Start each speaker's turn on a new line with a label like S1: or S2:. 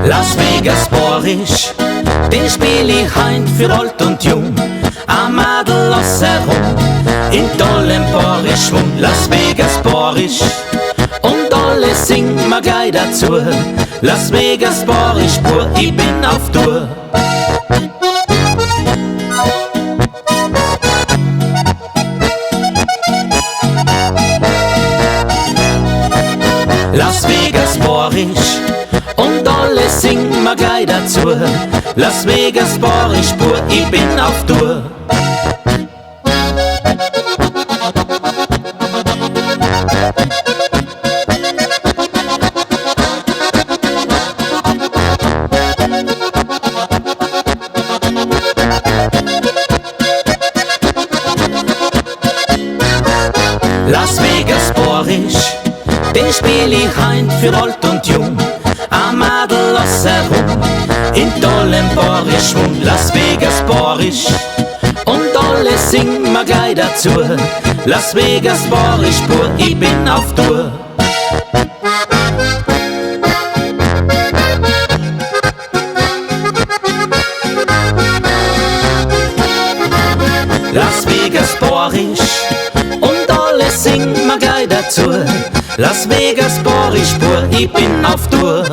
S1: Las Vegas Borisch, den spiel ich heim für alt und jung. Am Madel lass herum, in tollem Borisch-Schwung. Las Vegas Borisch, und alle singen mir gleich dazu. Las Vegas Borisch pur, ich bin auf Tour. Las Vegas Borisch, und alle singen mir gleich dazu. Las Vegas Borisch pur, ich bin auf Tour. Las Vegas Borisch, den spiel ich heim für alt und jung. Am Madel lass herum, in tollem Borisch-Schwung. Las Vegas Borisch, und alle singen mir gleich dazu. Las Vegas Borisch pur, ich bin auf Tour. Las Vegas Borisch, und alle singen mir gleich dazu. Las Vegas Borisch pur, ich bin auf Tour.